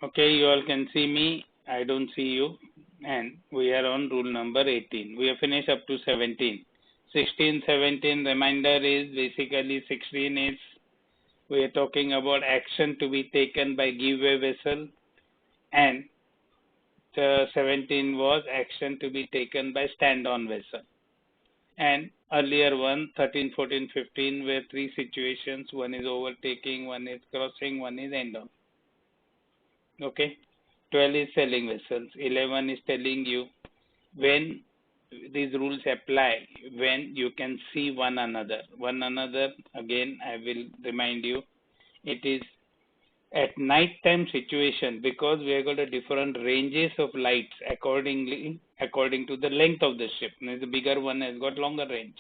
Okay, you all can see me. I don't see you. And we are on rule number 18. We have finished up to 17. 16, 17, reminder is basically 16 is we are talking about action to be taken by giveaway vessel, and 17 was action to be taken by stand-on vessel. And earlier one, 13, 14, 15 were three situations. One is overtaking, one is crossing, one is end-on. Okay. 12 is sailing vessels. 11 is telling you when these rules apply, when you can see one another. One another, again, I will remind you, it is at night time situation, because we have got a different ranges of lights according to the length of the ship. The bigger one has got longer range.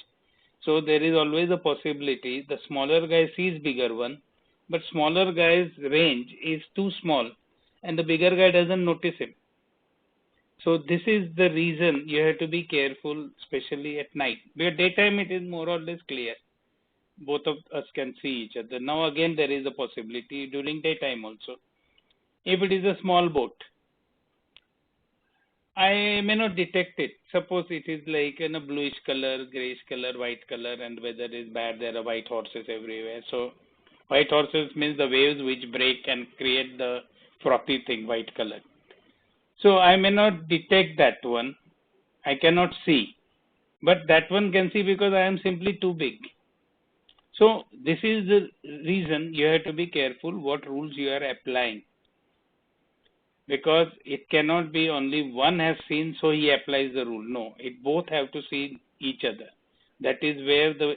So there is always a possibility the smaller guy sees bigger one, but smaller guy's range is too small and the bigger guy doesn't notice him. So this is the reason you have to be careful, especially at night. Because daytime it is more or less clear. Both of us can see each other. Now again there is a possibility during daytime also. If it is a small boat, I may not detect it. Suppose it is like in a bluish color, grayish color, white color, and weather is bad, there are white horses everywhere. So white horses means the waves which break and create the frothy thing, white color. So I may not detect that one. I cannot see. But that one can see because I am simply too big. So this is the reason you have to be careful what rules you are applying. Because it cannot be only one has seen, so he applies the rule. No, it both have to see each other. That is where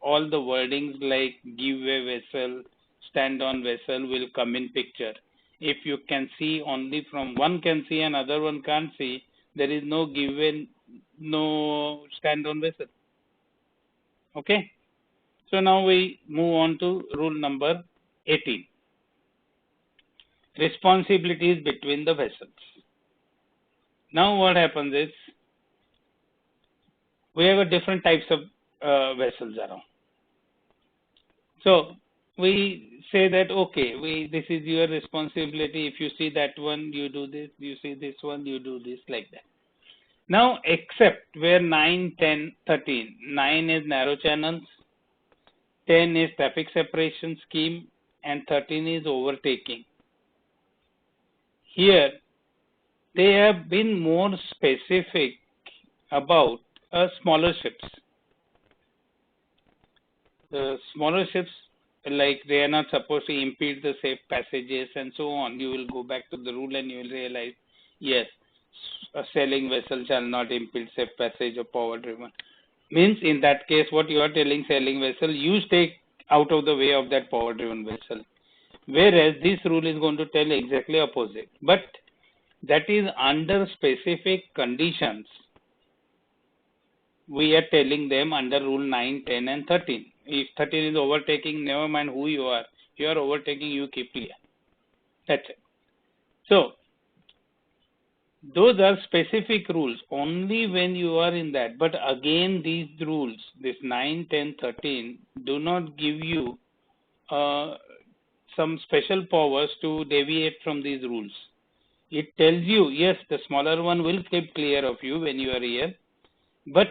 all the wordings like giveaway vessel, stand-on vessel will come in picture. If you can see only from one can see and other one can't see, there is no giveaway, no stand-on vessel. Okay. So now we move on to rule number 18. Responsibilities between the vessels. Now what happens is, we have a different types of vessels around. So we say that, okay, this is your responsibility. If you see that one, you do this. You see this one, you do this, like that. Now, except where 9, 10, 13. 9 is narrow channels, 10 is traffic separation scheme, and 13 is overtaking. Here, they have been more specific about smaller ships. The smaller ships, like they are not supposed to impede the safe passages and so on. You will go back to the rule and you will realize, yes, a sailing vessel shall not impede safe passage of power driven. Means in that case, what you are telling sailing vessel, you stay out of the way of that power driven vessel. Whereas this rule is going to tell exactly opposite. But that is under specific conditions. We are telling them under rule 9, 10 and 13. If 13 is overtaking, never mind who you are overtaking, you keep clear. That's it. So, those are specific rules only when you are in that. But again, these rules, this 9, 10, 13, do not give you some special powers to deviate from these rules. It tells you, yes, the smaller one will keep clear of you when you are here, but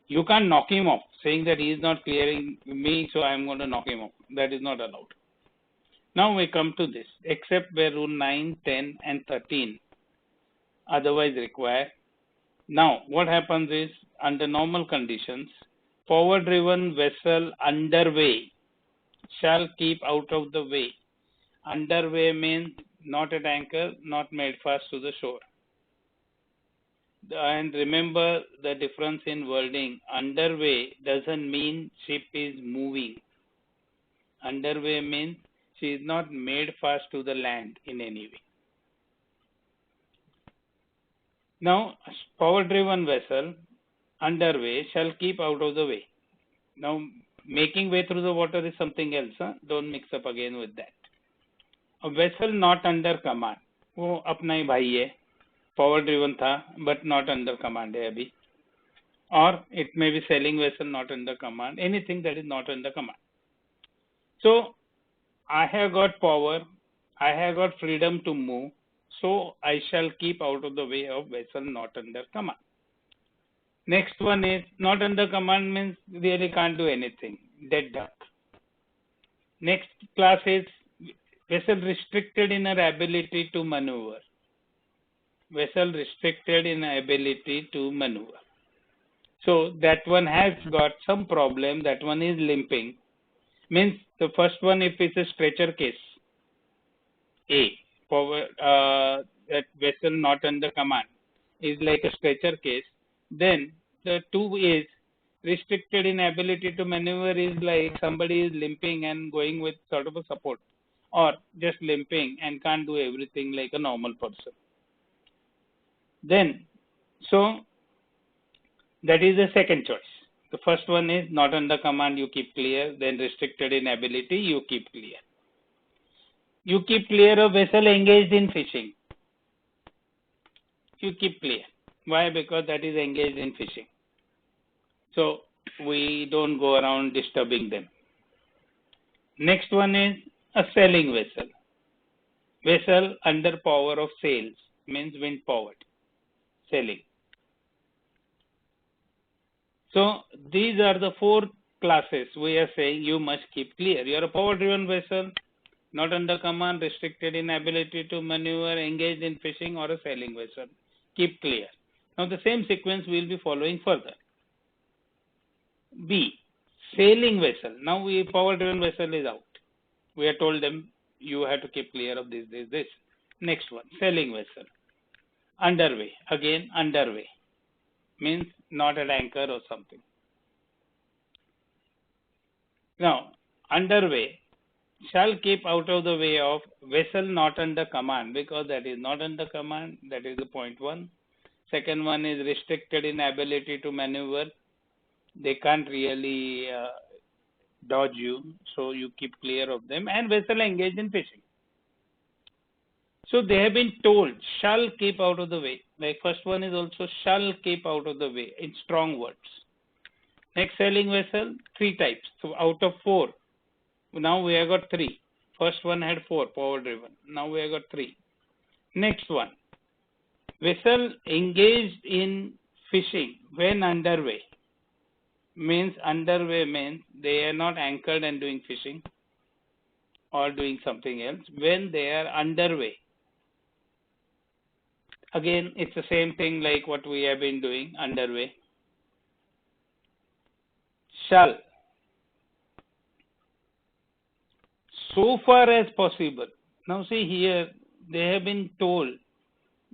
you can't knock him off, saying that he is not clearing me, so I am going to knock him off. That is not allowed. Now we come to this, except where rule 9, 10 and 13 otherwise require. Now, what happens is, under normal conditions, power-driven vessel underway shall keep out of the way. Underway means not at anchor, not made fast to the shore. And remember the difference in wording. Underway doesn't mean ship is moving. Underway means she is not made fast to the land in any way. Now, power-driven vessel underway shall keep out of the way. Now, making way through the water is something else. Don't mix up again with that. A vessel not under command. वो अपना ही भाई है. Power-driven था, but not under command है अभी. Or it may be sailing vessel not under command. Anything that is not under command. So, I have got power. I have got freedom to move. So I shall keep out of the way of vessel not under command. Next one is not under command means really can't do anything. Dead duck. Next class is vessel restricted in her ability to maneuver. Vessel restricted in ability to maneuver. So that one has got some problem. That one is limping. Means the first one, if it's a stretcher case, A, forward, that vessel not under command is like a stretcher case. Then the 2 is restricted in ability to maneuver is like somebody is limping and going with sort of a support, or just limping and can't do everything like a normal person. Then, so that is the second choice. The first one is not under command, you keep clear. Then restricted in ability, you keep clear. You keep clear of vessel engaged in fishing. You keep clear. Why? Because that is engaged in fishing. So we don't go around disturbing them. Next one is a sailing vessel. Vessel under power of sails means wind powered. Sailing. So these are the 4 classes we are saying you must keep clear. You are a power driven vessel, not under command, restricted in ability to maneuver, engaged in fishing, or a sailing vessel. Keep clear. Now the same sequence we will be following further. B, sailing vessel. Now power driven vessel is out. We have told them you have to keep clear of this. Next one, sailing vessel. Underway. Again, underway. Means not at anchor or something. Now, underway shall keep out of the way of vessel not under command, because that is not under command. That is the point 1. Second one is restricted in ability to maneuver. They can't really dodge you, so you keep clear of them. And vessel engaged in fishing. So they have been told shall keep out of the way. Like first one is also shall keep out of the way in strong words. Next, sailing vessel, 3 types. So out of 4, now we have got 3. First one had 4, power driven. Now we have got 3. Next one, vessel engaged in fishing when underway. Underway means they are not anchored and doing fishing or doing something else. When they are underway, again it's the same thing like what we have been doing, underway. Shall, so far as possible. Now see here, they have been told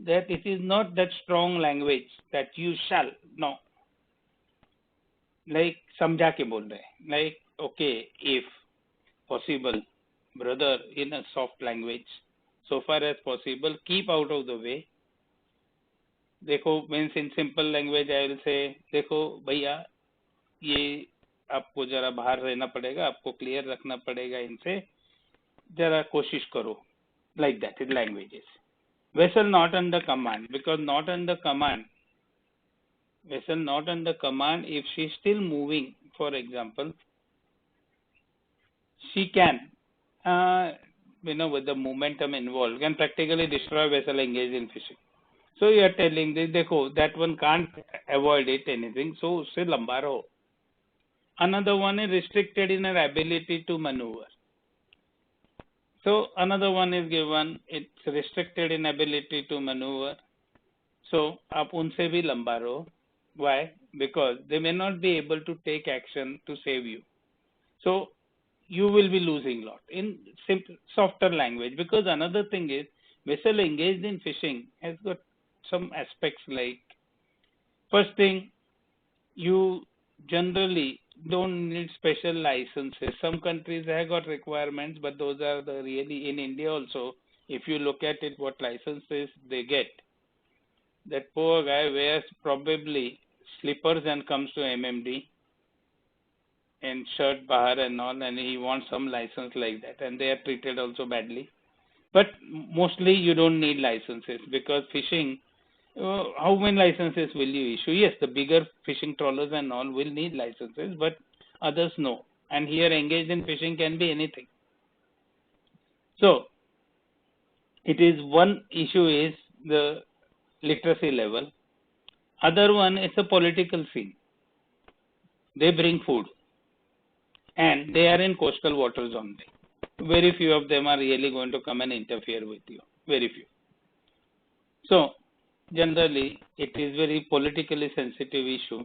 that it is not that strong language that you shall. No. Like समझा के बोल रहे, like okay, if possible, brother, in a soft language, so far as possible, keep out of the way. देखो means in simple language I will say, देखो भैया ये आपको जरा बाहर रहना पड़ेगा, आपको क्लियर रखना पड़ेगा इनसे, जरा कोशिश करो. Like that in languages. Vessel not under command, because not under command, vessel not under command, if she is still moving, for example, she can, with the momentum involved, can practically destroy vessel engaged in fishing. So you are telling this, देखो, that one can't avoid it anything, so उससे लंबा रहो. Another one is restricted in her ability to maneuver. So another one is given, it's restricted in ability to maneuver. So आप उनसे भी लंबा रहो. Why? Because they may not be able to take action to save you. So you will be losing a lot in simple, softer language. Because another thing is, vessel engaged in fishing has got some aspects like, first thing, you generally don't need special licenses. Some countries have got requirements, but those are the really, in India also, if you look at it, what licenses they get. That poor guy wears probably slippers and comes to MMD and shirt bahar and all, and he wants some license like that, and they are treated also badly. But mostly you don't need licenses, because fishing, how many licenses will you issue? Yes, the bigger fishing trawlers and all will need licenses, but others no. And here engaged in fishing can be anything. So It is one issue is the literacy level. Other one is a political scene. They bring food and they are in coastal waters only. Very few of them are really going to come and interfere with you. Very few. So generally it is very politically sensitive issue.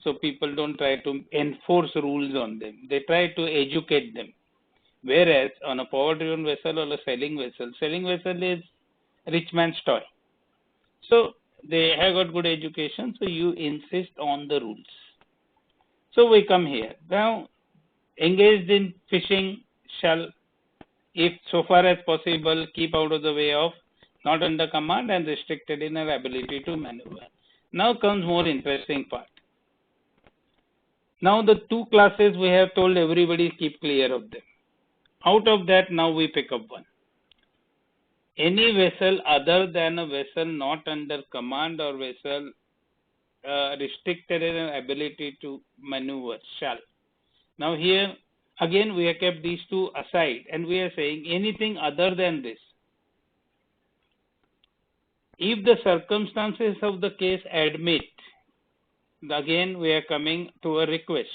So people don't try to enforce rules on them. They try to educate them. Whereas on a power-driven vessel or a sailing vessel is rich man's toy. So they have got good education, so you insist on the rules. So we come here. Now, engaged in fishing shall, if so far as possible, keep out of the way of, not under command and restricted in our ability to maneuver. Now comes more interesting part. Now the two classes we have told everybody keep clear of them. Out of that, now we pick up one. Any vessel other than a vessel not under command or vessel restricted in an ability to maneuver shall. Now here again we have kept these two aside and we are saying anything other than this. If the circumstances of the case admit, again we are coming to a request.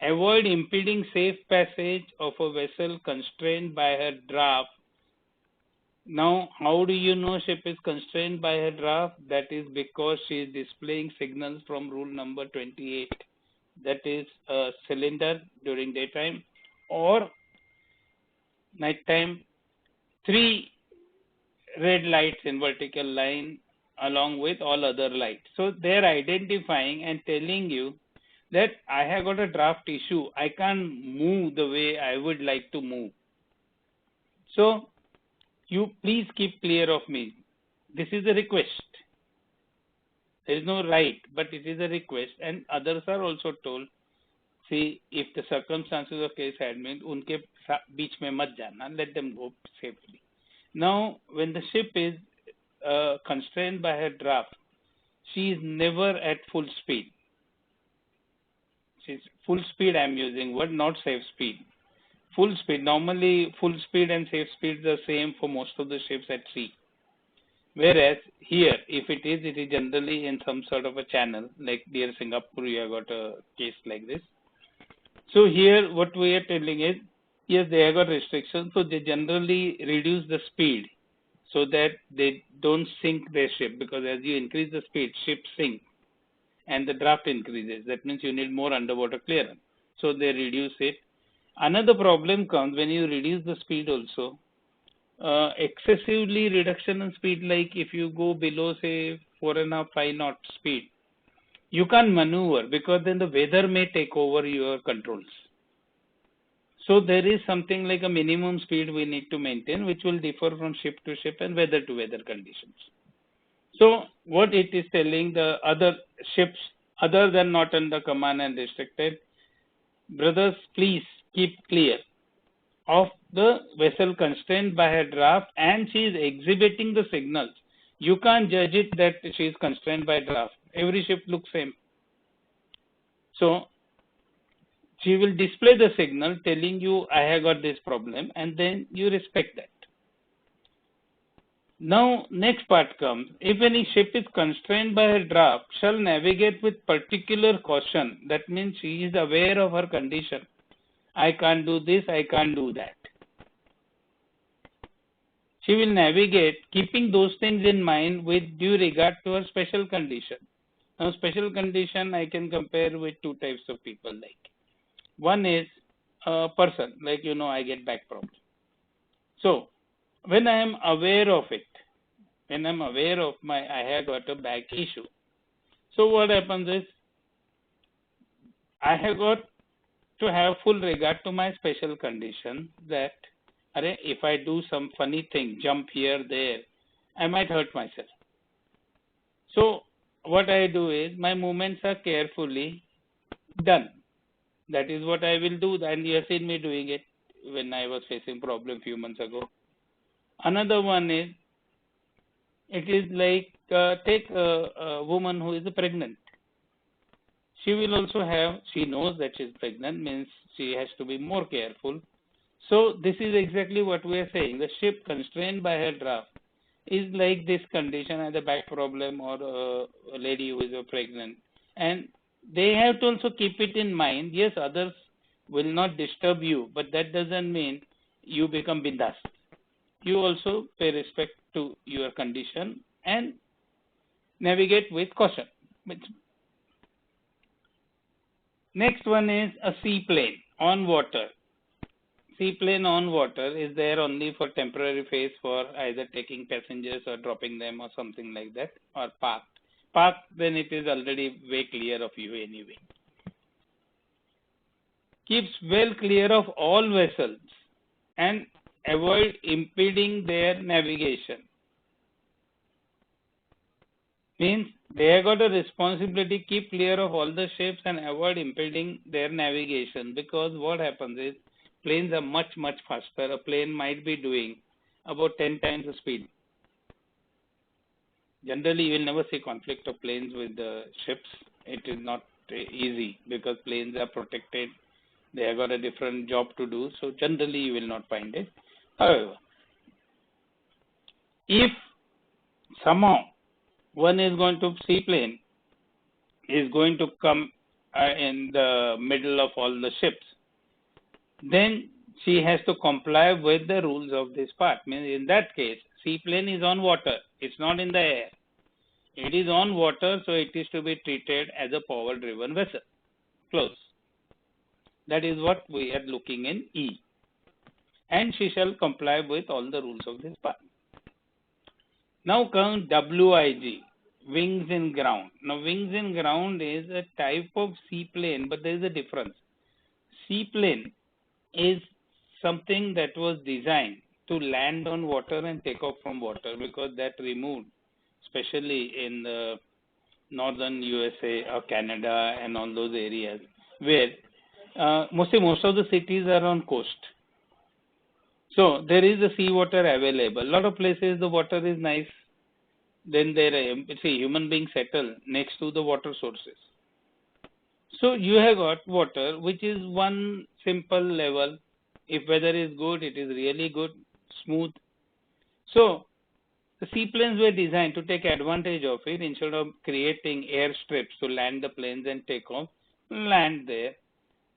Avoid impeding safe passage of a vessel constrained by her draft. Now, how do you know ship is constrained by her draft? That is because she is displaying signals from rule number 28. That is a cylinder during daytime or nighttime. 3 red lights in vertical line along with all other lights. So they are identifying and telling you that I have got a draft issue. I can't move the way I would like to move. So you please keep clear of me. This is a request. There is no right, but it is a request. And others are also told, see, if the circumstances of case admit, unke beech mein mat jana, let them go safely. Now, when the ship is constrained by her draft, she is never at full speed. She's full speed, I am using word, not safe speed. Full speed, normally full speed and safe speed are the same for most of the ships at sea. Whereas here, if it is generally in some sort of a channel, like near Singapore, you have got a case like this. So here, what we are telling is, yes, they have got restrictions, so they generally reduce the speed so that they don't sink their ship, because as you increase the speed, ship sinks and the draft increases. That means you need more underwater clearance. So they reduce it. Another problem comes when you reduce the speed also. Excessively reduction in speed, like if you go below say 4.5, 5 knot speed, you can't maneuver because then the weather may take over your controls. So there is something like a minimum speed we need to maintain, which will differ from ship to ship and weather to weather conditions. So what it is telling, the other ships other than not under command and restricted, brothers, please keep clear of the vessel constrained by her draft and she is exhibiting the signals. You can't judge it that she is constrained by draft. Every ship looks same. So she will display the signal telling you I have got this problem, and then you respect that. Now next part comes, if any ship is constrained by her draft, shall navigate with particular caution. That means she is aware of her condition. I can't do this, I can't do that. She will navigate keeping those things in mind with due regard to her special condition. Now special condition I can compare with two types of people. Like one is a person, like I get back problem. So when I am aware of it, when I'm aware of I have got a back issue, so what happens is I have got to have full regard to my special condition that if I do some funny thing, jump here, there, I might hurt myself. So what I do is my movements are carefully done. That is what I will do, and you have seen me doing it when I was facing problem few months ago. Another one is, it is like take a woman who is pregnant. She will also have, she knows that she is pregnant, means she has to be more careful. So this is exactly what we are saying. The ship constrained by her draft is like this condition, as a back problem or a lady who is pregnant, and they have to also keep it in mind. Yes, others will not disturb you, but that doesn't mean you become bindas. You also pay respect to your condition and navigate with caution. Next one is a seaplane on water. Seaplane on water is there only for temporary phase, for either taking passengers or dropping them or something like that, or parked. Parked, then it is already way clear of you anyway. Keeps well clear of all vessels and avoid impeding their navigation. Means they have got a responsibility, keep clear of all the ships and avoid impeding their navigation, because what happens is planes are much faster. A plane might be doing about 10 times the speed. Generally, you will never see conflict of planes with the ships. It is not easy because planes are protected. They have got a different job to do. So generally, you will not find it. However, if somehow one is going to seaplane is going to come in the middle of all the ships, then she has to comply with the rules of this part. Means in that case, seaplane is on water. It's not in the air. It is on water, so it is to be treated as a power-driven vessel. Close. That is what we are looking in E. And she shall comply with all the rules of this part. Now comes WIG, wings in ground. Now wings in ground is a type of seaplane, but there is a difference. Seaplane is something that was designed to land on water and take off from water, because that removed, especially in the northern USA or Canada and all those areas where most of the cities are on coast. So there is the sea water available. A lot of places the water is nice. Then there are, human beings settle next to the water sources. So you have got water which is one simple level. If weather is good, it is really good, smooth. So the seaplanes were designed to take advantage of it. Instead of creating airstrips to land the planes and take off, land there.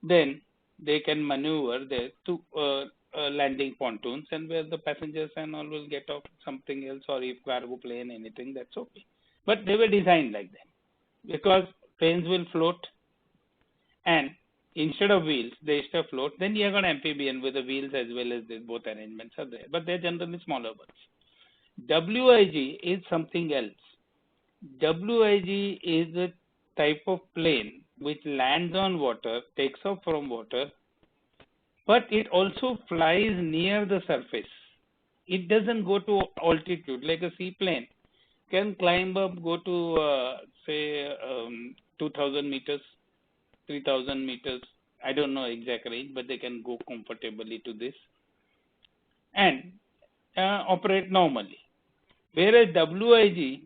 Then they can maneuver there to landing pontoons, and where the passengers and all will get off something else, or if cargo plane, anything, that's okay. But they were designed like that because planes will float, and instead of wheels, they used to float. Then you have got amphibian with the wheels as well as this, both arrangements are there, but they're generally smaller ones. WIG is something else. WIG is a type of plane which lands on water, takes off from water, but it also flies near the surface. It doesn't go to altitude like a seaplane can climb up, go to say 2,000 meters, 3,000 meters. I don't know exact range, but they can go comfortably to this and operate normally. Whereas WIG,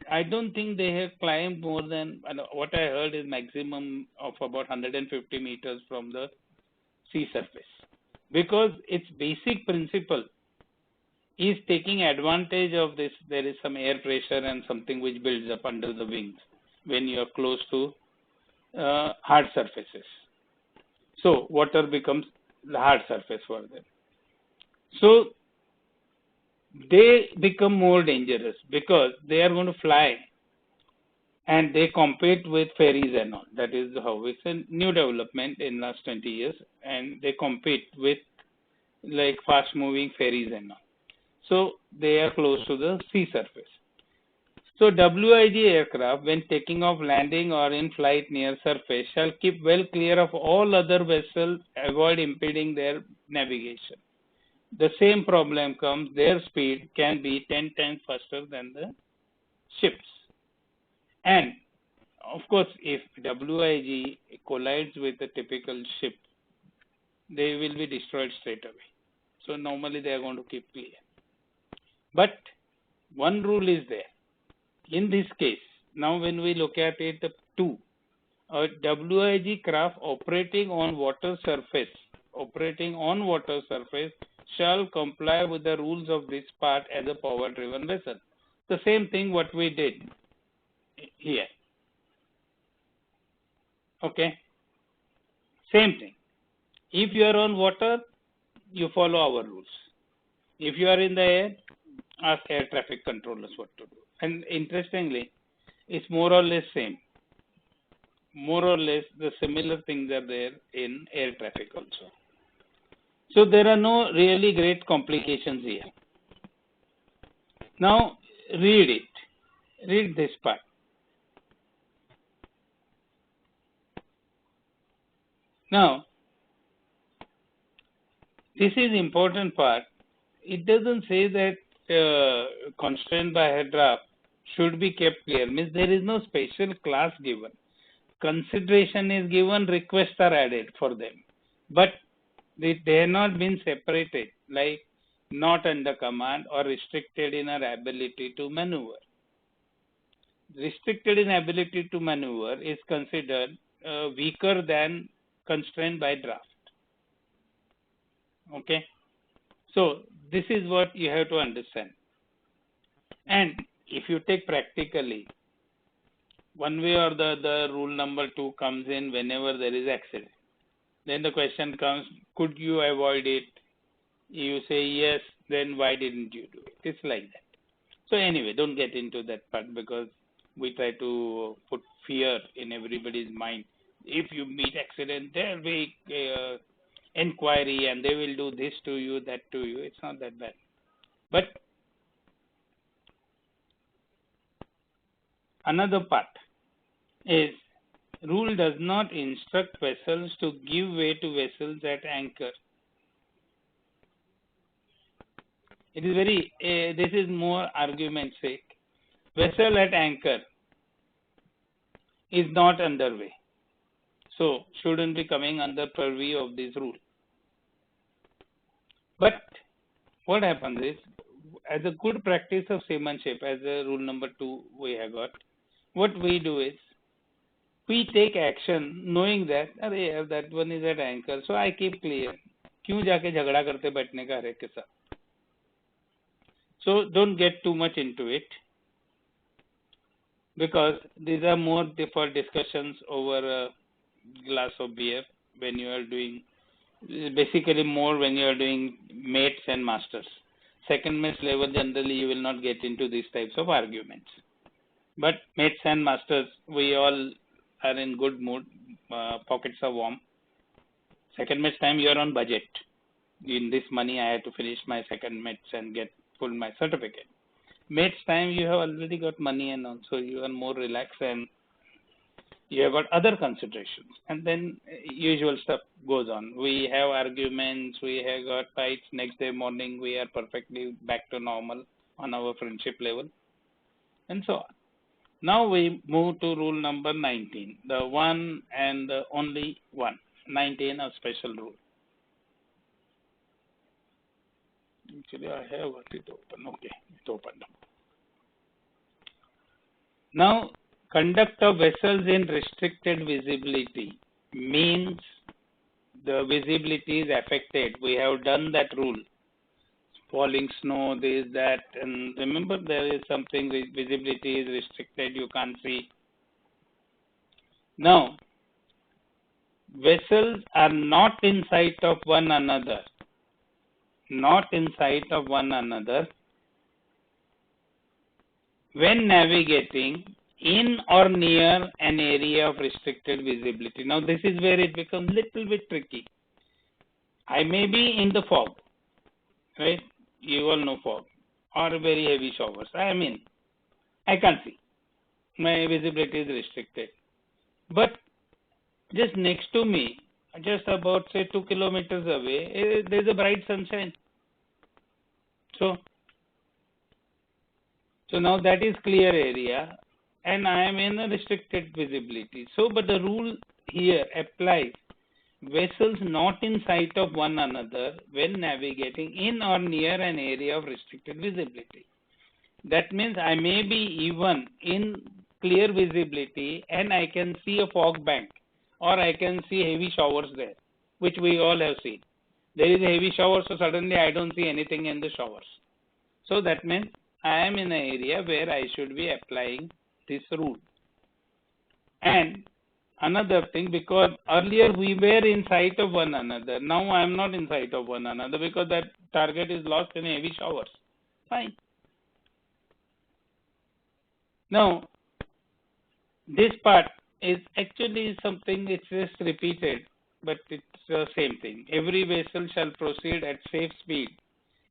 I don't think they have climbed more than, what I heard is maximum of about 150 meters from the sea surface, because its basic principle is taking advantage of this. There is some air pressure and something which builds up under the wings when you are close to hard surfaces. So water becomes the hard surface for them. So they become more dangerous because they are going to fly and they compete with ferries and all. That is how it's a new development in last 20 years, and they compete with like fast moving ferries and all. So they are close to the sea surface. So WIG aircraft, when taking off, landing or in flight near surface, shall keep well clear of all other vessels, avoid impeding their navigation. The same problem comes, their speed can be 10 times faster than the ships. And of course, if WIG collides with a typical ship, they will be destroyed straight away. So normally they are going to keep clear. But one rule is there. In this case, now when we look at it, a WIG craft operating on water surface operating on water surface shall comply with the rules of this part as a power-driven vessel. The same thing what we did here. Okay. Same thing. If you are on water, you follow our rules. If you are in the air, ask air traffic controllers what to do. And interestingly, it's more or less same. More or less the similar things are there in air traffic also. So there are no really great complications here. Now read it. Read this part. Now, this is important part. It doesn't say that constraint by head draft should be kept clear. Means there is no special class given. Consideration is given, requests are added for them. But they have not been separated, like not under command or restricted in our ability to maneuver. Restricted in ability to maneuver is considered weaker than constrained by draft. Okay. So this is what you have to understand. And if you take practically, one way or the other, rule number 2 comes in whenever there is accident. Then the question comes, could you avoid it? You say yes, then why didn't you do it? It's like that. So anyway, don't get into that part because we try to put fear in everybody's mind. If you meet accident, there will be inquiry and they will do this to you, that to you. It's not that bad. But another part is rule does not instruct vessels to give way to vessels at anchor. It is very, this is more argument's sake. Vessel at anchor is not underway. So, shouldn't be coming under purview of this rule. But what happens is, as a good practice of seamanship, as a rule number 2 we have got, what we do is, we take action knowing that, अरे that one is at anchor, so I keep clear. क्यों जाके झगड़ा करते बैठने का हर एक के साथ? So don't get too much into it, because these are more for discussions over a glass of beer when you are doing, basically more when you are doing mates and masters. Second mates level, generally you will not get into these types of arguments. But mates and masters, we all are in good mood, pockets are warm. Second mates time you are on budget. In this money I have to finish my second mates and get full my certificate. Mates time you have already got money and also you are more relaxed and you have got other considerations. And then usual stuff goes on. We have arguments, we have got fights, next day morning we are perfectly back to normal on our friendship level and so on. Now we move to rule number 19, the one and the only one. 19, a special rule. Actually, I have got it open. Okay, it opened up. Now, conduct of vessels in restricted visibility means the visibility is affected. We have done that rule. Falling snow, this, that, and remember there is something, visibility is restricted, you can't see. Now, vessels are not in sight of one another, not in sight of one another when navigating in or near an area of restricted visibility. Now, this is where it becomes little bit tricky. I may be in the fog, right? You all know fog or very heavy showers. I mean, I can't see. My visibility is restricted. But just next to me, just about say 2 kilometers away, there is a bright sunshine. So now that is clear area and I am in a restricted visibility. So, but the rule here applies. Vessels not in sight of one another when navigating in or near an area of restricted visibility. That means I may be even in clear visibility and I can see a fog bank or I can see heavy showers there, which we all have seen. There is a heavy shower, so suddenly I don't see anything in the showers. So that means I am in an area where I should be applying this rule. And another thing, because earlier we were in sight of one another, now I am not in sight of one another because that target is lost in heavy showers. Fine. Now, this part is actually something it's just repeated, but it's the same thing. Every vessel shall proceed at safe speed,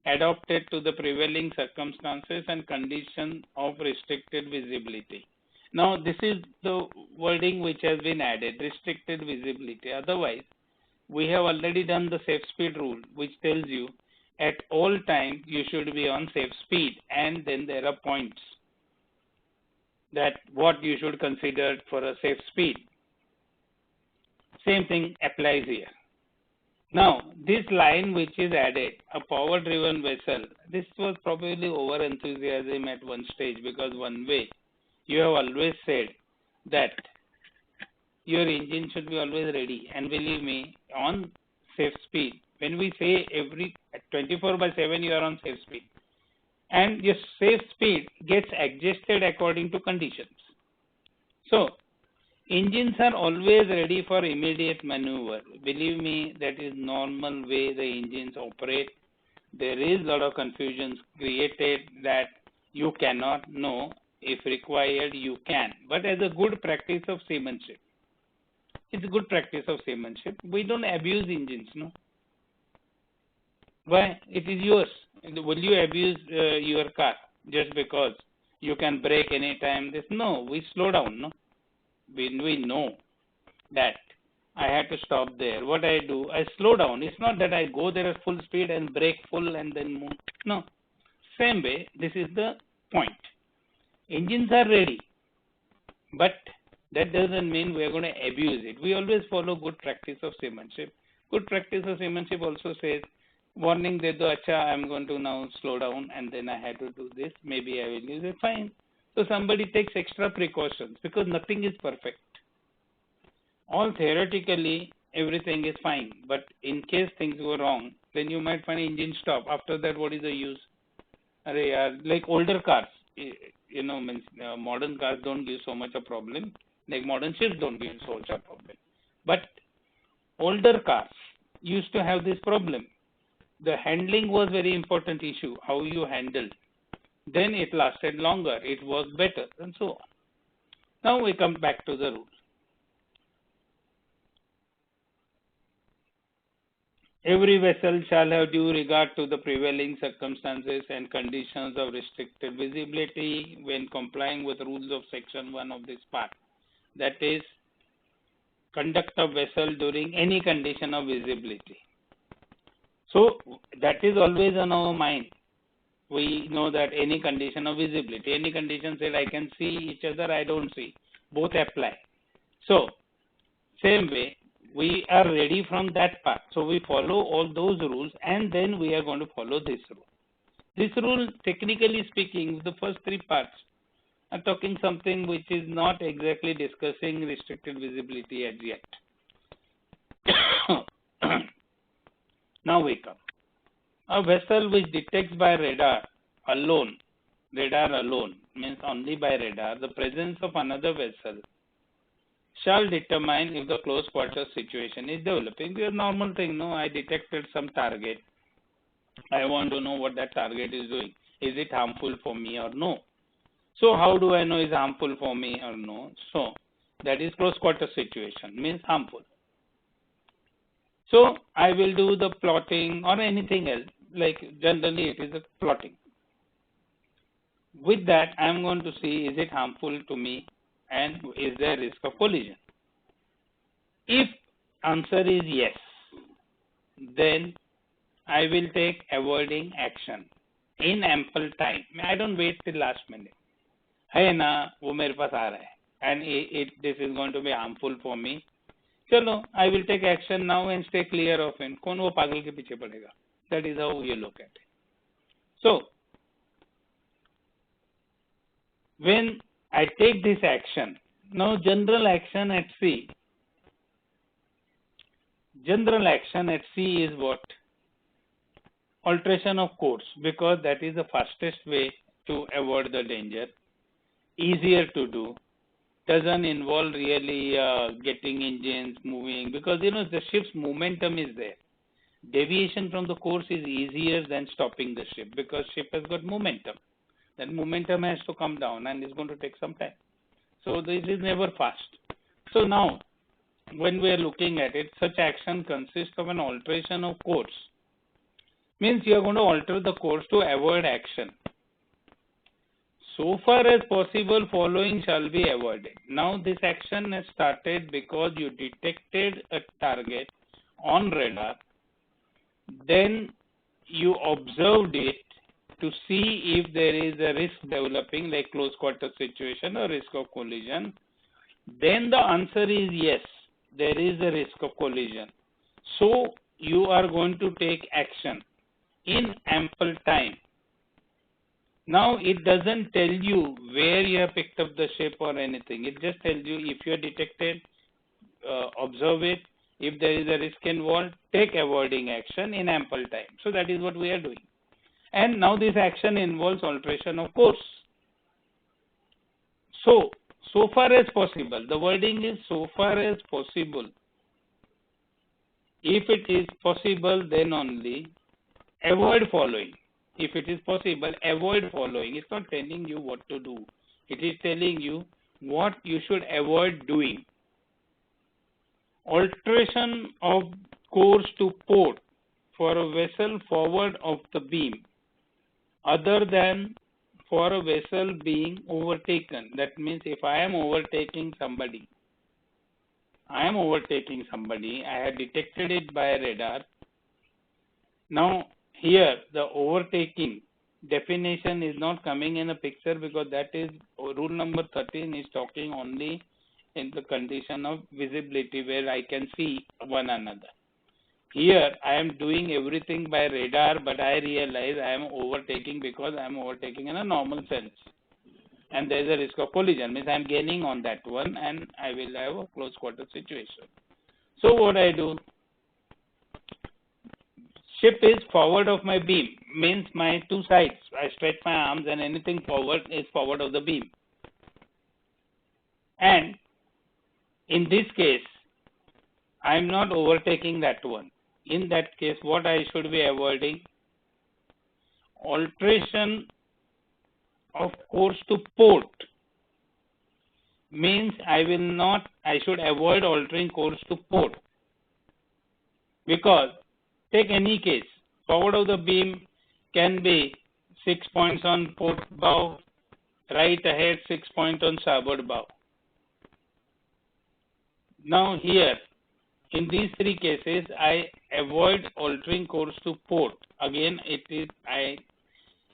adapted to the prevailing circumstances and condition of restricted visibility. Now, this is the wording which has been added, restricted visibility. Otherwise, we have already done the safe speed rule, which tells you at all times you should be on safe speed, and then there are points that what you should consider for a safe speed. Same thing applies here. Now, this line which is added, a power-driven vessel, this was probably over-enthusiasm at one stage, because one way you have always said that your engine should be always ready, and believe me, on safe speed, when we say every 24/7 you are on safe speed, and your safe speed gets adjusted according to conditions. So, engines are always ready for immediate maneuver. Believe me, that is normal way the engines operate. There is a lot of confusion created that you cannot know. If required, you can. But as a good practice of seamanship, it's a good practice of seamanship. We don't abuse engines, no. Why? It is yours. Will you abuse your car just because you can brake anytime? No, we slow down, no. We know that I had to stop there. What I do, I slow down. It's not that I go there at full speed and brake full and then move. No. Same way, this is the point. Engines are ready, but that doesn't mean we are going to abuse it. We always follow good practice of seamanship. Good practice of seamanship also says, warning de do, acha, I'm going to now slow down and then I had to do this. Maybe I will use it. Fine. So somebody takes extra precautions because nothing is perfect. All theoretically, everything is fine. But in case things go wrong, then you might find engine stop. After that, what is the use? Like older cars, modern cars don't give so much a problem. Like modern ships don't give so much a problem. But older cars used to have this problem. The handling was very important issue, how you handled. Then it lasted longer, it worked better, and so on. Now we come back to the rule. Every vessel shall have due regard to the prevailing circumstances and conditions of restricted visibility when complying with rules of section 1 of this part. That is, conduct of vessel during any condition of visibility. So that is always on our mind. We know that any condition of visibility, any condition said I can see each other, I don't see. Both apply. So, same way, we are ready from that part. So we follow all those rules and then we are going to follow this rule. This rule, technically speaking, the first three parts are talking something which is not exactly discussing restricted visibility as yet. Now we come. A vessel which detects by radar alone means only by radar, the presence of another vessel shall determine if the close quarters situation is developing. This is a normal thing, no? I detected some target. I want to know what that target is doing. Is it harmful for me or no? So how do I know it's harmful for me or no? So that is close quarter situation, means harmful. So I will do the plotting or anything else, like generally it is a plotting. With that, I am going to see is it harmful to me and is there risk of collision. If answer is yes, then I will take avoiding action in ample time. I don't wait till last minute. Hey na, wo mere paas aa raha hai, and this is going to be harmful for me. Chalo, I will take action now and stay clear of it. Kaun wo pagal ke piche padega? That is how you look at it. So, when I take this action, now general action at sea is what? alteration of course, because that is the fastest way to avoid the danger, easier to do, doesn't involve really getting engines moving, because the ship's momentum is there. Deviation from the course is easier than stopping the ship, because ship has got momentum. That momentum has to come down and it's going to take some time. So this is never fast. So now, when we are looking at it, such action consists of an alteration of course. Means you are going to alter the course to avoid action. So far as possible, following shall be avoided. Now this action has started because you detected a target on radar, then you observed it to see if there is a risk developing, like close quarter situation or risk of collision. Then the answer is yes, there is a risk of collision. So you are going to take action in ample time. Now it doesn't tell you where you have picked up the ship or anything. It just tells you if you are detected, observe it. If there is a risk involved, take avoiding action in ample time. So that is what we are doing. And now this action involves alteration of course. So far as possible, the wording is so far as possible. If it is possible, then only avoid following. If it is possible, avoid following. It's not telling you what to do. It is telling you what you should avoid doing. Alteration of course to port for a vessel forward of the beam, other than for a vessel being overtaken. That means if I am overtaking somebody, I have detected it by radar. Now here the overtaking definition is not coming in a picture, because that is rule number 13 is talking only in the condition of visibility where I can see one another. Here I am doing everything by radar, but I realize I am overtaking because I am overtaking in a normal sense. And there is a risk of collision, means I am gaining on that one and I will have a close quarter situation. So what I do, ship is forward of my beam, means my two sides. I stretch my arms and anything forward is forward of the beam. And in this case, I am not overtaking that one. In that case, what I should be avoiding? Alteration of course to port. Means I should avoid altering course to port. Because, take any case, forward of the beam can be 6 points on port bow, right ahead 6 points on starboard bow. Now here, in these three cases, I avoid altering course to port. Again, it is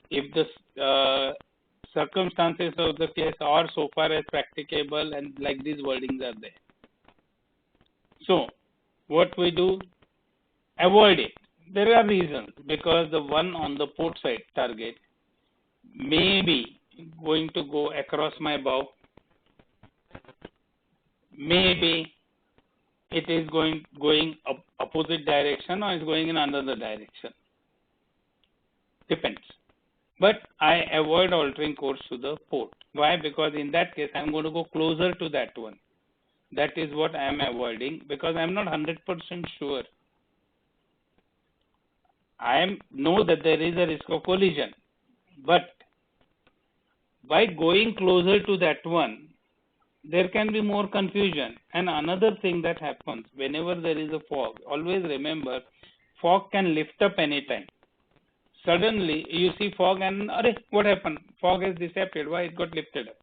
if the circumstances of the case are so far as practicable, and like these wordings are there. So, what we do? Avoid it. There are reasons, because the one on the port side target may be going to go across my bow. Maybe it is going opposite direction, or is going in another direction. Depends. But I avoid altering course to the port. Why? Because in that case, I am going to go closer to that one. That is what I am avoiding, because I am not 100% sure. I know that there is a risk of collision, but by going closer to that one, there can be more confusion. And another thing that happens whenever there is a fog, always remember, fog can lift up anytime. Suddenly you see fog and what happened? Fog has disappeared. Why it got lifted up?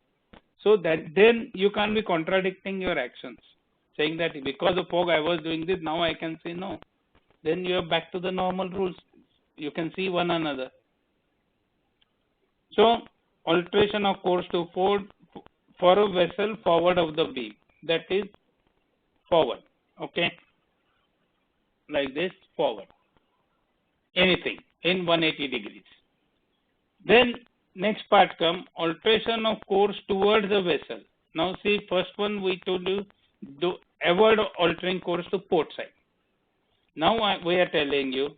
So that then you can't be contradicting your actions, saying that because of fog I was doing this, now I can say no. Then you are back to the normal rules. You can see one another. So alteration of course to port for a vessel forward of the beam, that is forward. Okay, like this, forward. Anything in 180 degrees. Then next part come alteration of course towards the vessel. Now see, first one we told you, avoid altering course to port side. Now we are telling you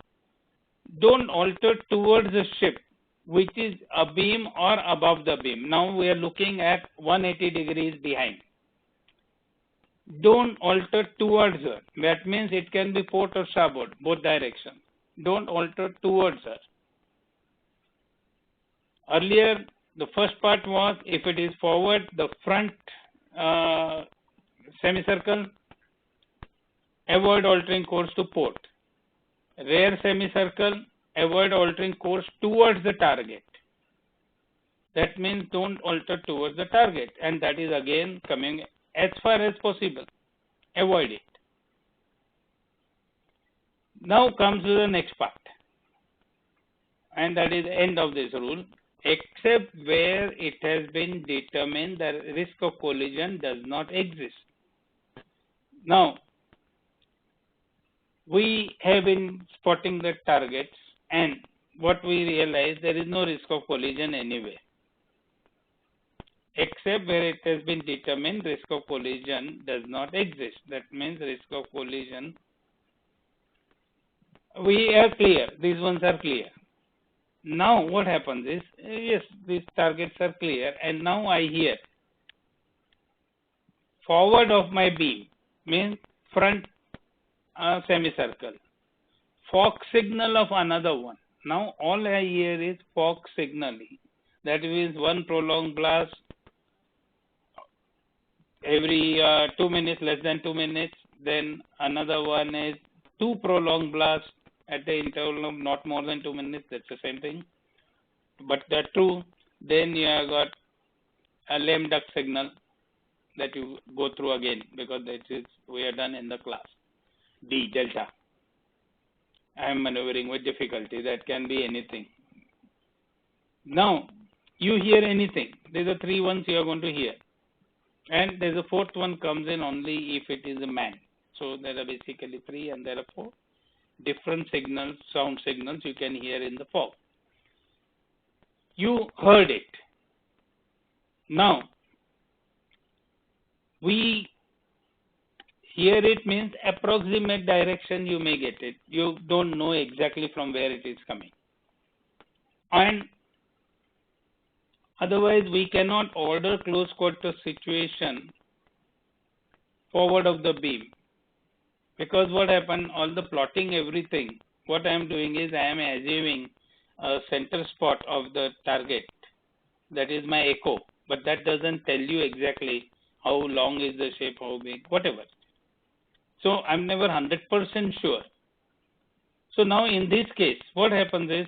don't alter towards the ship, which is a beam or above the beam. Now we are looking at 180 degrees behind. Don't alter towards her. That means it can be port or starboard, both directions. Don't alter towards her. Earlier, the first part was if it is forward, the front semicircle, avoid altering course to port. Rear semicircle, avoid altering course towards the target. That means don't alter towards the target, and that is again coming as far as possible. Avoid it. Now comes to the next part, and that is the end of this rule. Except where it has been determined that risk of collision does not exist. Now, we have been spotting the targets, and what we realize, there is no risk of collision anyway. Except where it has been determined risk of collision does not exist. That means risk of collision, we are clear. These ones are clear. Now what happens is, yes, these targets are clear, and now I hear forward of my beam means front semicircle, fog signal of another one. Now all I hear is fog signaling. That means one prolonged blast every 2 minutes, less than 2 minutes. Then another one is 2 prolonged blasts at the interval of not more than 2 minutes. That's the same thing, but they're true. Then you have got a lame duck signal that you go through again, because that is we are done in the class. D, delta. I am maneuvering with difficulty. That can be anything. Now you hear anything. These are 3 ones you are going to hear, and there's a 4th one comes in only if it is a man. So there are basically 3, and there are 4 different signals, sound signals you can hear in the fog. You heard it. Now, we hear it means approximate direction you may get it. You don't know exactly from where it is coming. And otherwise, we cannot order close quarter situation forward of the beam. Because what happened, all the plotting, everything, what I am doing is I am assuming a center spot of the target. That is my echo. But that doesn't tell you exactly how long is the shape, how big, whatever. So I'm never 100% sure. So now in this case, what happens is,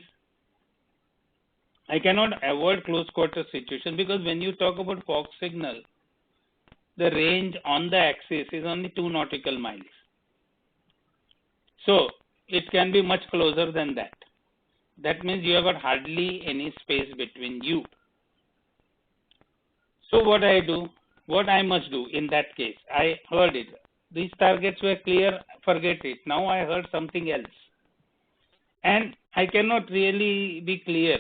I cannot avoid close quarter situation, because when you talk about fog signal, the range on the axis is only 2 nautical miles. So it can be much closer than that. That means you have got hardly any space between you. So what I do, what I must do in that case, I heard it. These targets were clear, forget it. Now I heard something else. And I cannot really be clear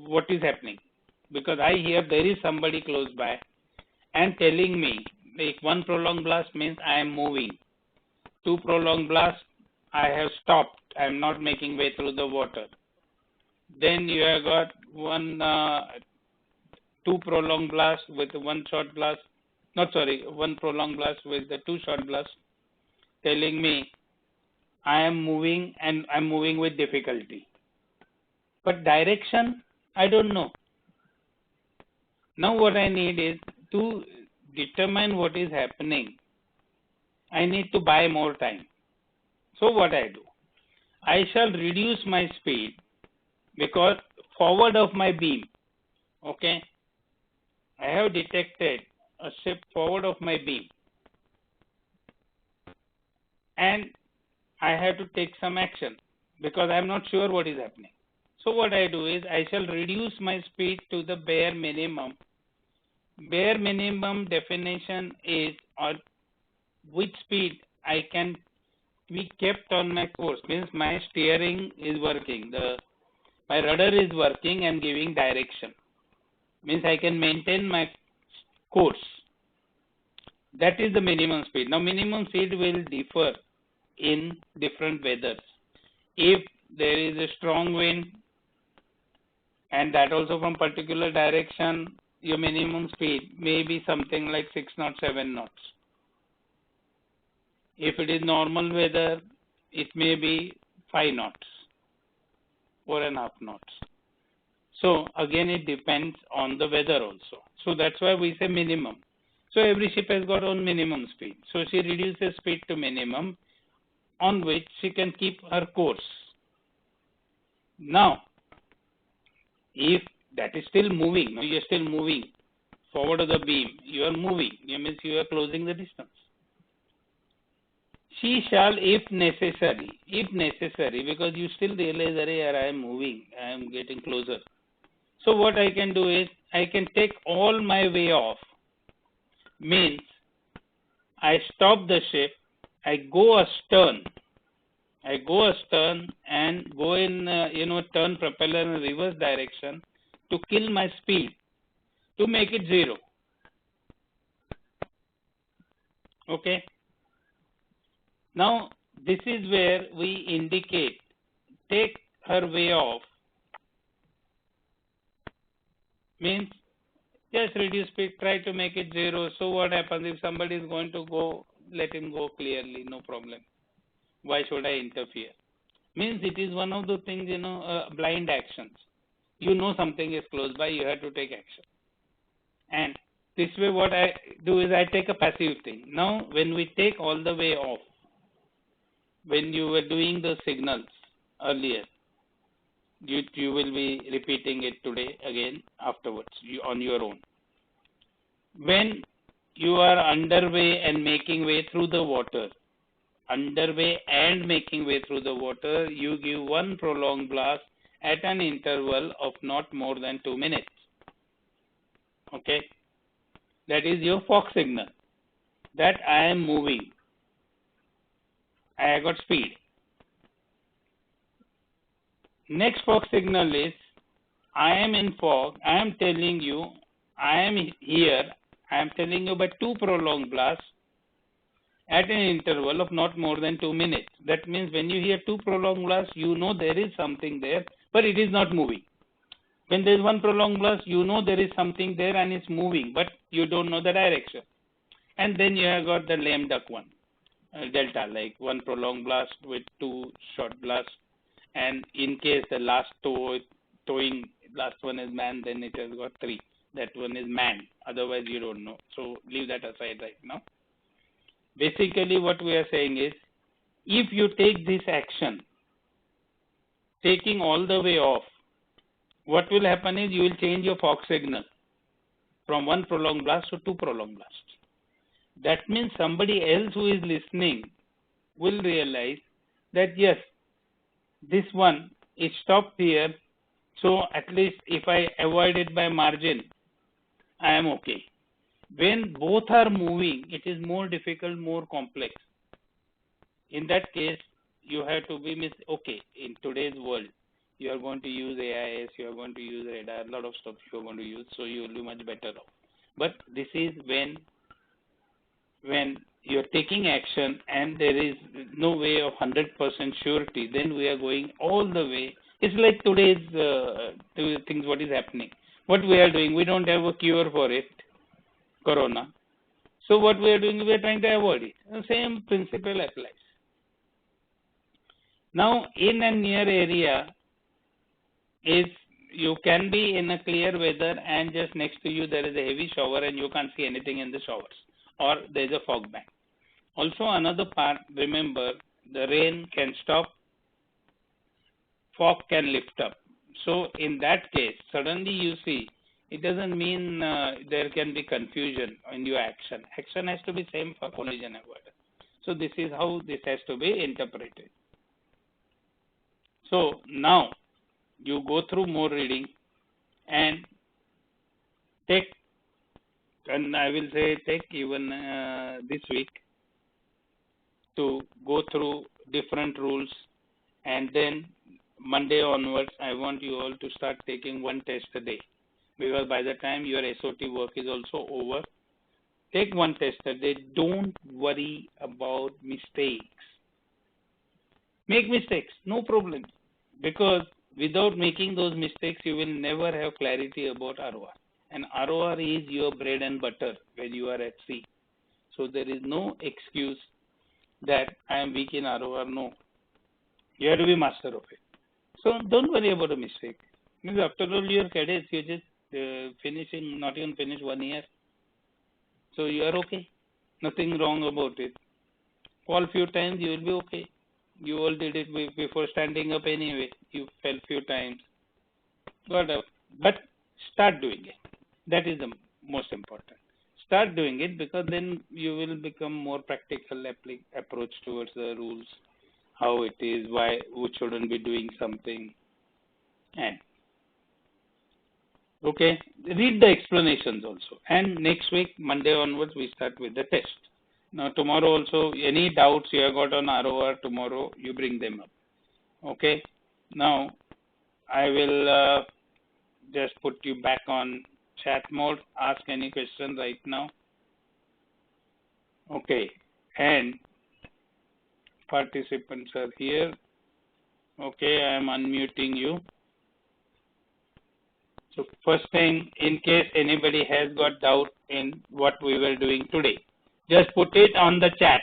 what is happening, because I hear there is somebody close by and telling me, like 1 prolonged blast means I am moving. 2 prolonged blasts, I have stopped. I am not making way through the water. Then you have got 2 prolonged blasts with 1 short blast. 1 prolonged blast with the 2 short blasts, telling me I am moving, and I am moving with difficulty. But direction, I don't know. Now what I need is to determine what is happening. I need to buy more time. So what I do, I shall reduce my speed, because forward of my beam, okay, I have detected a ship forward of my beam, and I have to take some action, because I am not sure what is happening. So what I do is I shall reduce my speed to the bare minimum. Bare minimum definition is which speed I can be kept on my course, means my steering is working, my rudder is working and giving direction, means I can maintain my course. That is the minimum speed. Now minimum speed will differ in different weathers. If there is a strong wind, and that also from particular direction, your minimum speed may be something like 6 knots, 7 knots. If it is normal weather, it may be 5 knots, 4.5 knots. So again, it depends on the weather also. So that's why we say minimum. So every ship has got own minimum speed. So she reduces speed to minimum on which she can keep her course. Now, if that is still moving, you are still moving forward of the beam, you are moving, it means you are closing the distance. She shall, if necessary, because you still realize that I am moving, I am getting closer. So what I can do is, I can take all my way off, means I stop the ship, I go astern and go in, turn propeller in reverse direction to kill my speed, to make it 0. Okay. Now, this is where we indicate, take her way off, means just reduce speed, try to make it 0. So what happens if somebody is going to go, let him go clearly, no problem. Why should I interfere? Means it is one of the things, blind actions. You know something is close by, you have to take action. And this way what I do is I take a passive thing. Now when we take all the way off, when you were doing the signals earlier, you will be repeating it today again afterwards on your own. When you are underway and making way through the water, you give one prolonged blast at an interval of not more than 2 minutes. Okay, that is your fog signal, that I am moving, I got speed. Next fog signal is, I am in fog, I am telling you, I am here, I am telling you by 2 prolonged blasts at an interval of not more than 2 minutes. That means when you hear 2 prolonged blasts, you know there is something there, but it is not moving. When there is 1 prolonged blast, you know there is something there and it's moving, but you don't know the direction. And then you have got the lame duck one, delta, like 1 prolonged blast with 2 short blasts. And in case the last towing, last one is man, then it has got 3. That one is man. Otherwise, you don't know. So leave that aside right now. Basically, what we are saying is, if you take this action, taking all the way off, what will happen is you will change your fog signal from 1 prolonged blast to 2 prolonged blasts. That means somebody else who is listening will realize that yes, this one is stopped here, so at least if I avoid it by margin, I am okay. When both are moving, it is more difficult, more complex. In that case, you have to be okay, in today's world, you are going to use AIS, you are going to use radar, a lot of stuff you are going to use, so you will be much better off. But this is when you are taking action and there is no way of 100% surety, then we are going all the way. It's like today's things, what is happening. What we are doing, we don't have a cure for it, corona. So what we are doing, we are trying to avoid it. The same principle applies. Now, in and near area is, you can be in a clear weather and just next to you there is a heavy shower and you can't see anything in the showers, or there is a fog bank. Also another part, remember, the rain can stop, fog can lift up. So in that case, suddenly you see, it doesn't mean there can be confusion in your action. Action has to be same for collision avoidance. So this is how this has to be interpreted. So now you go through more reading and take, and I will say take even this week to go through different rules, and then Monday onwards I want you all to start taking 1 test a day, because by the time your SOT work is also over, take 1 test a day. Don't worry about mistakes. Make mistakes, no problem. Because without making those mistakes, you will never have clarity about ROR. And ROR is your bread and butter when you are at sea. So there is no excuse that I am weak in ROR. No, you have to be master of it. So don't worry about a mistake. Means after all, you're cadets. You just finishing, not even finish 1 year. So you are okay. Nothing wrong about it. Fall few times, you will be okay. You all did it before standing up anyway. You fell few times. Got up. But start doing it. That is the most important. Start doing it, because then you will become more practical approach towards the rules, how it is, why we shouldn't be doing something. And okay, read the explanations also. And next week, Monday onwards, we start with the test. Now tomorrow also, any doubts you have got on ROR tomorrow, you bring them up. Okay. Now I will just put you back on chat mode. Ask any question right now. Okay. And participants are here. Okay, I am unmuting you. So first thing, in case anybody has got doubt in what we were doing today, just put it on the chat.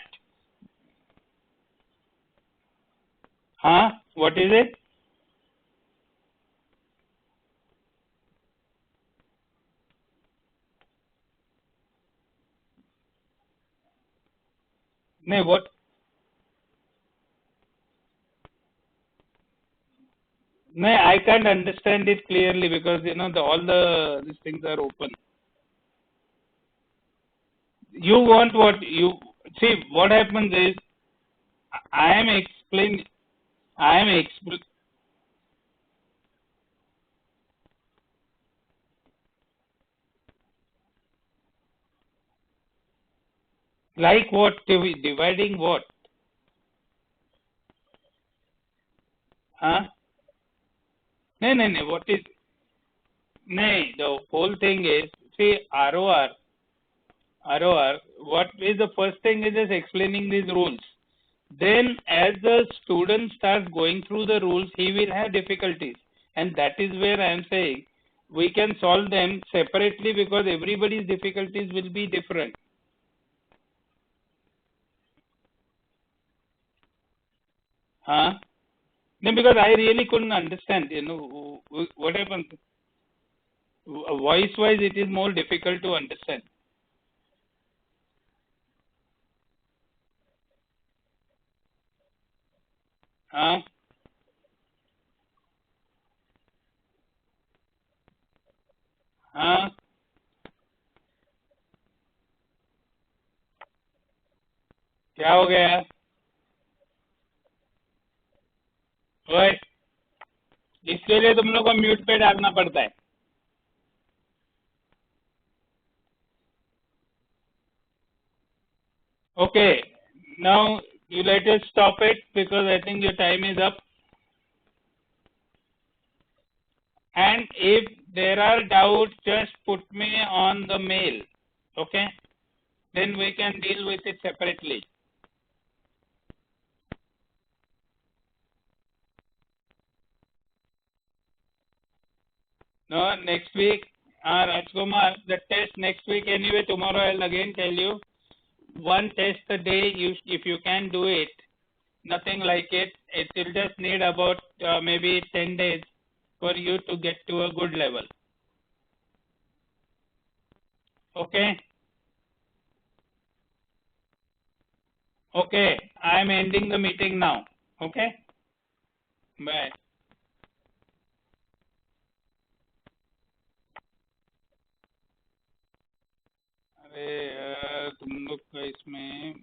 Huh? What is it? No, what? No, I can't understand it clearly, because all these things are open. You want what you see? What happens is, I am explaining. Like what? Dividing what? Huh? No. What is? No, the whole thing is, see, ROR. What is the first thing is just explaining these rules. Then, as the student starts going through the rules, he will have difficulties, and that is where I am saying we can solve them separately, because everybody's difficulties will be different. Huh? No, because I really couldn't understand. What happens? Voice-wise, it is more difficult to understand. Huh? हाँ, क्या हो गया? ओए, इसके लिए तुम लोग को म्यूट पे डालना पड़ता है. Okay, now you let us stop it, because I think your time is up. And if there are doubts, just put me on the mail. Okay, then we can deal with it separately. No, next week, Rajkumar, the test next week anyway. Tomorrow I'll again tell you, one test a day. If you can do it, nothing like it. It will just need about maybe 10 days for you to get to a good level. Okay. Okay. I am ending the meeting now. Okay. Bye. अरे तुम लोग का इसमें